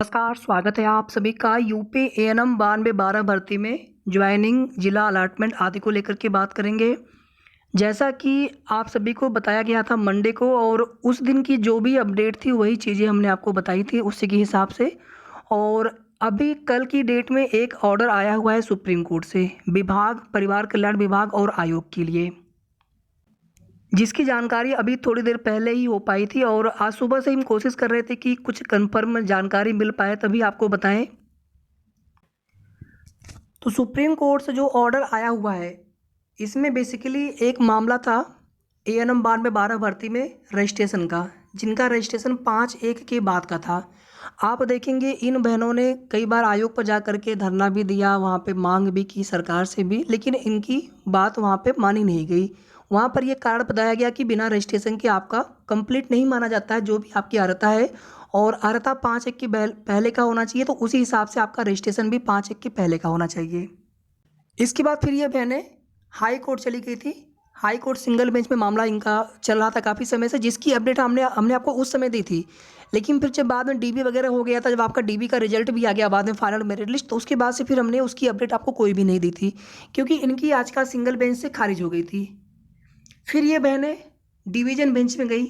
नमस्कार, स्वागत है आप सभी का यूपी एएनएम 9212 भर्ती में ज्वाइनिंग, जिला अलॉटमेंट आदि को लेकर के बात करेंगे। जैसा कि आप सभी को बताया गया था मंडे को, और उस दिन की जो भी अपडेट थी वही चीज़ें हमने आपको बताई थी उसी के हिसाब से। और अभी कल की डेट में एक ऑर्डर आया हुआ है सुप्रीम कोर्ट से विभाग, परिवार कल्याण विभाग और आयोग के लिए, जिसकी जानकारी अभी थोड़ी देर पहले ही हो पाई थी। और आज सुबह से हम कोशिश कर रहे थे कि कुछ कंफर्म जानकारी मिल पाए तभी आपको बताएं। तो सुप्रीम कोर्ट से जो ऑर्डर आया हुआ है, इसमें बेसिकली एक मामला था एएनएम 9212 भर्ती में रजिस्ट्रेशन का, जिनका रजिस्ट्रेशन 5/1 के बाद का था। आप देखेंगे इन बहनों ने कई बार आयोग पर जा कर के धरना भी दिया, वहाँ पे मांग भी की सरकार से भी, लेकिन इनकी बात वहाँ पे मानी नहीं गई। वहाँ पर ये कारण बताया गया कि बिना रजिस्ट्रेशन के आपका कंप्लीट नहीं माना जाता है जो भी आपकी अर्हता है, और अर्हता 5/1 के पहले का होना चाहिए, तो उसी हिसाब से आपका रजिस्ट्रेशन भी 5/1 के पहले का होना चाहिए। इसके बाद फिर ये बहनें हाई कोर्ट चली गई थी। हाई कोर्ट सिंगल बेंच में मामला इनका चल रहा था काफ़ी समय से, जिसकी अपडेट हमने आपको उस समय दी थी। लेकिन फिर जब बाद में डीबी वगैरह हो गया था, जब आपका डीबी का रिजल्ट भी आ गया बाद में फाइनल मेरिट लिस्ट, तो उसके बाद से फिर हमने उसकी अपडेट आपको कोई भी नहीं दी थी, क्योंकि इनकी याचिका सिंगल बेंच से खारिज हो गई थी। फिर ये बहनें डिवीज़न बेंच में गई,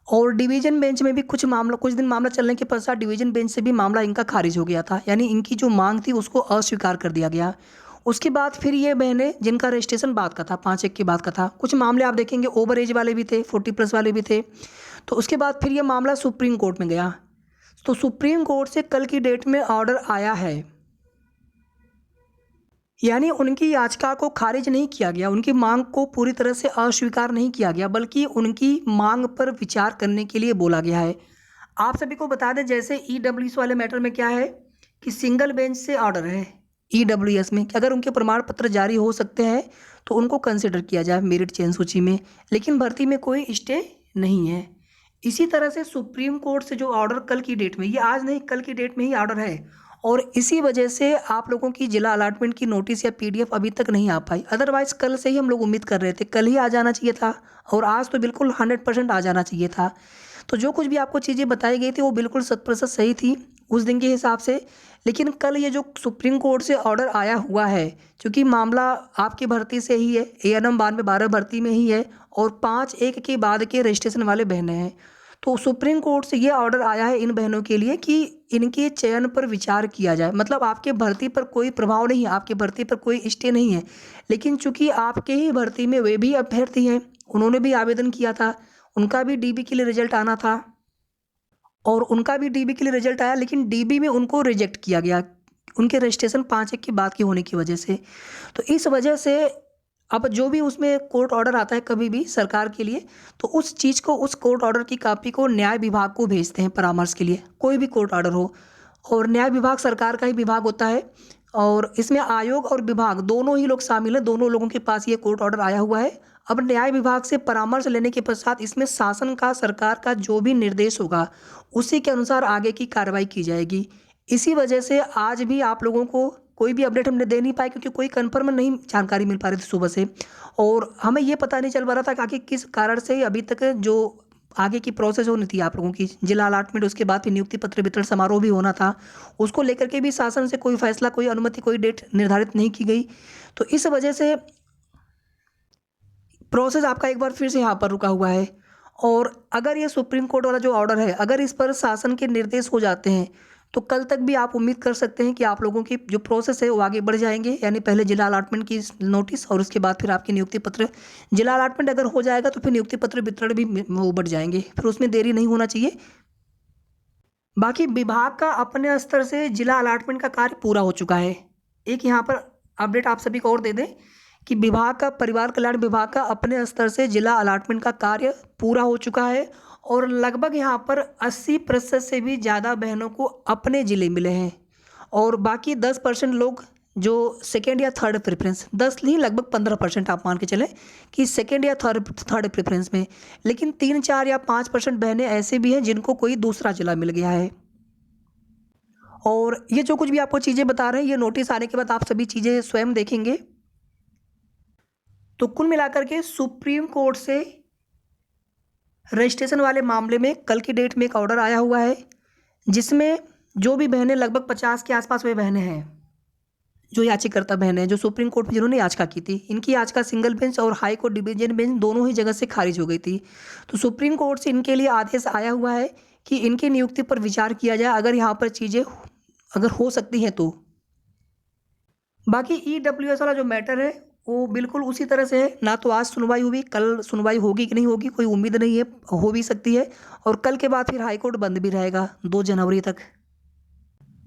और डिवीज़न बेंच में भी कुछ दिन मामला चलने के पश्चात डिवीज़न बेंच से भी मामला इनका खारिज हो गया था, यानी इनकी जो मांग थी उसको अस्वीकार कर दिया गया। उसके बाद फिर ये बहनें जिनका रजिस्ट्रेशन बाद का था, 5/1 के बाद का था, कुछ मामले आप देखेंगे ओवर एज वाले भी थे, 40+ वाले भी थे। तो उसके बाद फिर ये मामला सुप्रीम कोर्ट में गया। तो सुप्रीम कोर्ट से कल की डेट में ऑर्डर आया है, यानी उनकी याचिका को खारिज नहीं किया गया, उनकी मांग को पूरी तरह से अस्वीकार नहीं किया गया, बल्कि उनकी मांग पर विचार करने के लिए बोला गया है। आप सभी को बता दें, जैसे ईडब्ल्यूएस वाले मैटर में क्या है कि सिंगल बेंच से ऑर्डर है ईडब्ल्यूएस में कि अगर उनके प्रमाण पत्र जारी हो सकते हैं तो उनको कंसिडर किया जाए मेरिट चयन सूची में, लेकिन भर्ती में कोई स्टे नहीं है। इसी तरह से सुप्रीम कोर्ट से जो ऑर्डर कल की डेट में, ये आज नहीं कल की डेट में ही ऑर्डर है, और इसी वजह से आप लोगों की जिला अलॉटमेंट की नोटिस या पीडीएफ अभी तक नहीं आ पाई। अदरवाइज़ कल से ही हम लोग उम्मीद कर रहे थे, कल ही आ जाना चाहिए था, और आज तो बिल्कुल 100% आ जाना चाहिए था। तो जो कुछ भी आपको चीज़ें बताई गई थी वो बिल्कुल 100% सही थी उस दिन के हिसाब से। लेकिन कल ये जो सुप्रीम कोर्ट से ऑर्डर आया हुआ है, क्योंकि मामला आपकी भर्ती से ही है, एएनएम 9212 भर्ती में ही है, और 5/1 के बाद के रजिस्ट्रेशन वाले बहनें हैं, तो सुप्रीम कोर्ट से ये ऑर्डर आया है इन बहनों के लिए कि इनके चयन पर विचार किया जाए। मतलब आपके भर्ती पर कोई प्रभाव नहीं है, आपके भर्ती पर कोई स्टे नहीं है, लेकिन चूंकि आपके ही भर्ती में वे भी अभ्यर्थी हैं, उन्होंने भी आवेदन किया था, उनका भी डीबी के लिए रिजल्ट आना था, और उनका भी डीबी के लिए रिजल्ट आया, लेकिन डीबी में उनको रिजेक्ट किया गया उनके रजिस्ट्रेशन 5/1 की बात की होने की वजह से। तो इस वजह से अब जो भी उसमें कोर्ट ऑर्डर आता है कभी भी सरकार के लिए, तो उस चीज़ को, उस कोर्ट ऑर्डर की कॉपी को न्याय विभाग को भेजते हैं परामर्श के लिए, कोई भी कोर्ट ऑर्डर हो। और न्याय विभाग सरकार का ही विभाग होता है, और इसमें आयोग और विभाग दोनों ही लोग शामिल हैं, दोनों लोगों के पास ये कोर्ट ऑर्डर आया हुआ है। अब न्याय विभाग से परामर्श लेने के पश्चात इसमें शासन का, सरकार का जो भी निर्देश होगा उसी के अनुसार आगे की कार्रवाई की जाएगी। इसी वजह से आज भी आप लोगों को कोई भी अपडेट हमने दे नहीं पाए, क्योंकि कोई कंफर्म नहीं जानकारी मिल पा रही थी सुबह से, और हमें ये पता नहीं चल पा रहा था कि आखिर किस कारण से अभी तक जो आगे की प्रोसेस होनी थी आप लोगों की जिला अलॉटमेंट, उसके बाद फिर नियुक्ति पत्र वितरण समारोह भी होना था, उसको लेकर के भी शासन से कोई फैसला, कोई अनुमति, कोई डेट निर्धारित नहीं की गई। तो इस वजह से प्रोसेस आपका एक बार फिर से यहाँ पर रुका हुआ है। और अगर ये सुप्रीम कोर्ट वाला जो ऑर्डर है, अगर इस पर शासन के निर्देश हो जाते हैं, तो कल तक भी आप उम्मीद कर सकते हैं कि आप लोगों की जो प्रोसेस है वो आगे बढ़ जाएंगे, यानी पहले जिला अलॉटमेंट की नोटिस और उसके बाद फिर आपकी नियुक्ति पत्र। जिला अलॉटमेंट अगर हो जाएगा तो फिर नियुक्ति पत्र वितरण भी वो बढ़ जाएंगे, फिर उसमें देरी नहीं होना चाहिए। बाकी विभाग का अपने स्तर से जिला अलॉटमेंट का कार्य पूरा हो चुका है। एक यहाँ पर अपडेट आप सभी को और दे दें कि विभाग का, परिवार कल्याण विभाग का अपने स्तर से जिला अलॉटमेंट का कार्य पूरा हो चुका है, और लगभग यहाँ पर 80% से भी ज़्यादा बहनों को अपने ज़िले मिले हैं, और बाकी 10% लोग जो सेकेंड या थर्ड प्रेफरेंस, 10 नहीं लगभग 15% आप मान के चलें कि सेकेंड या थर्ड प्रेफरेंस में, लेकिन 3, 4 या 5% बहनें ऐसे भी हैं जिनको कोई दूसरा जिला मिल गया है। और ये जो कुछ भी आपको चीज़ें बता रहे हैं, ये नोटिस आने के बाद आप सभी चीज़ें स्वयं देखेंगे। तो कुल मिलाकर के सुप्रीम कोर्ट से रजिस्ट्रेशन वाले मामले में कल की डेट में एक ऑर्डर आया हुआ है, जिसमें जो भी बहनें लगभग 50 के आसपास वे बहनें हैं, जो याचिकाकर्ता बहनें हैं, जो सुप्रीम कोर्ट में जिन्होंने याचिका की थी, इनकी याचिका सिंगल बेंच और हाई कोर्ट डिवीजन बेंच दोनों ही जगह से खारिज हो गई थी। तो सुप्रीम कोर्ट से इनके लिए आदेश आया हुआ है कि इनकी नियुक्ति पर विचार किया जाए, अगर यहाँ पर चीज़ें अगर हो सकती हैं तो। बाकी ईडब्ल्यूएस वाला जो मैटर है वो बिल्कुल उसी तरह से है, ना तो आज सुनवाई हुई, कल सुनवाई होगी कि नहीं होगी कोई उम्मीद नहीं है, हो भी सकती है। और कल के बाद फिर हाईकोर्ट बंद भी रहेगा 2 जनवरी तक।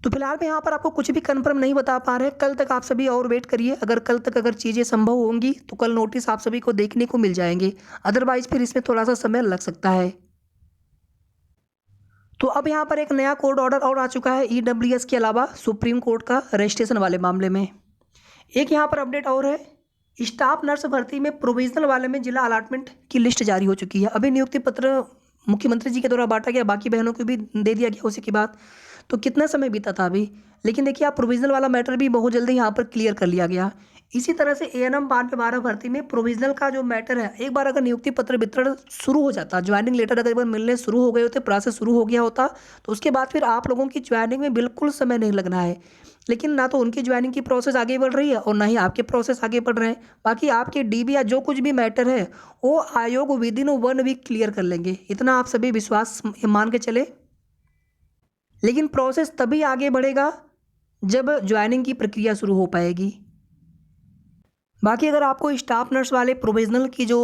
तो फिलहाल मैं यहाँ पर आपको कुछ भी कंफर्म नहीं बता पा रहे, कल तक आप सभी और वेट करिए। अगर कल तक अगर चीज़ें संभव होंगी तो कल नोटिस आप सभी को देखने को मिल जाएंगे, अदरवाइज फिर इसमें थोड़ा सा समय लग सकता है। तो अब यहाँ पर एक नया कोर्ट ऑर्डर और आ चुका है ईडब्ल्यूएस के अलावा सुप्रीम कोर्ट का रजिस्ट्रेशन वाले मामले में। एक यहाँ पर अपडेट और है, स्टाफ नर्स भर्ती में प्रोविजनल वाले में जिला अलॉटमेंट की लिस्ट जारी हो चुकी है। अभी नियुक्ति पत्र मुख्यमंत्री जी के द्वारा बांटा गया, बाकी बहनों को भी दे दिया गया उसी की बात। तो कितना समय बीता था अभी, लेकिन देखिए आप प्रोविजनल वाला मैटर भी बहुत जल्दी यहाँ पर क्लियर कर लिया गया। इसी तरह से एएनएम 9212 भर्ती में प्रोविजनल का जो मैटर है, एक बार अगर नियुक्ति पत्र वितरण शुरू हो जाता, ज्वाइनिंग लेटर अगर एक बार मिलने शुरू हो गए होते, प्रोसेस शुरू हो गया होता, तो उसके बाद फिर आप लोगों की ज्वाइनिंग में बिल्कुल समय नहीं लगना है। लेकिन ना तो उनकी ज्वाइनिंग की प्रोसेस आगे बढ़ रही है और ना ही आपके प्रोसेस आगे बढ़ रहे हैं। बाकी आपके डीबी या जो कुछ भी मैटर है वो आयोग विद इन 1 वीक क्लियर कर लेंगे, इतना आप सभी विश्वास मान के चले। लेकिन प्रोसेस तभी आगे बढ़ेगा जब ज्वाइनिंग की प्रक्रिया शुरू हो पाएगी। बाकी अगर आपको स्टाफ नर्स वाले प्रोविजनल की जो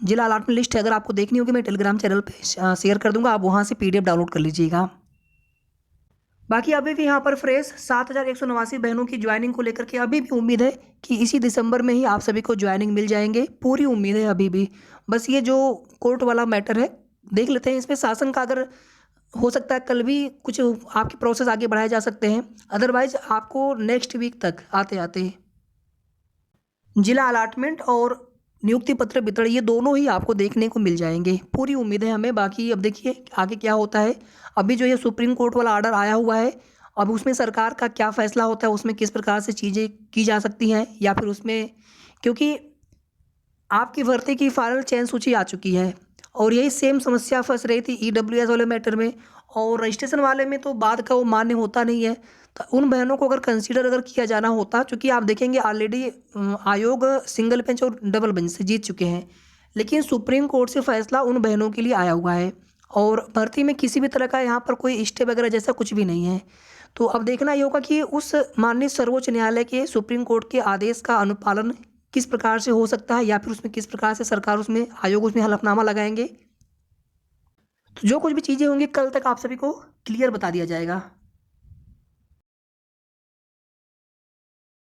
जिला अलॉटमेंट लिस्ट है अगर आपको देखनी होगी, मैं टेलीग्राम चैनल पे शेयर कर दूंगा, आप वहाँ से पीडीएफ डाउनलोड कर लीजिएगा। बाकी अभी भी यहाँ पर फ्रेश 7189 बहनों की ज्वाइनिंग को लेकर के अभी भी उम्मीद है कि इसी दिसंबर में ही आप सभी को ज्वाइनिंग मिल जाएंगे, पूरी उम्मीद है अभी भी। बस ये जो कोर्ट वाला मैटर है देख लेते हैं, इसमें शासन का अगर हो सकता है कल भी कुछ आपके प्रोसेस आगे बढ़ाए जा सकते हैं, अदरवाइज आपको नेक्स्ट वीक तक आते आते जिला अलॉटमेंट और नियुक्ति पत्र वितरण ये दोनों ही आपको देखने को मिल जाएंगे, पूरी उम्मीद है हमें। बाकी अब देखिए आगे क्या होता है। अभी जो ये सुप्रीम कोर्ट वाला ऑर्डर आया हुआ है, अब उसमें सरकार का क्या फैसला होता है, उसमें किस प्रकार से चीज़ें की जा सकती हैं, या फिर उसमें क्योंकि आपकी भर्ती की फाइनल चयन सूची आ चुकी है और यही सेम समस्या फंस रही थी ईडब्ल्यूएस वाले मैटर में, और रजिस्ट्रेशन वाले में तो बाद का वो मान्य होता नहीं है। तो उन बहनों को अगर कंसीडर अगर किया जाना होता, क्योंकि आप देखेंगे ऑलरेडी आयोग सिंगल बेंच और डबल बेंच से जीत चुके हैं, लेकिन सुप्रीम कोर्ट से फैसला उन बहनों के लिए आया हुआ है और भर्ती में किसी भी तरह का यहाँ पर कोई स्टे वगैरह जैसा कुछ भी नहीं है। तो अब देखना ये होगा कि उस माननीय सर्वोच्च न्यायालय के सुप्रीम कोर्ट के आदेश का अनुपालन किस प्रकार से हो सकता है, या फिर उसमें किस प्रकार से सरकार उसमें आयोग उसमें हलफनामा लगाएंगे। तो जो कुछ भी चीज़ें होंगी कल तक आप सभी को क्लियर बता दिया जाएगा।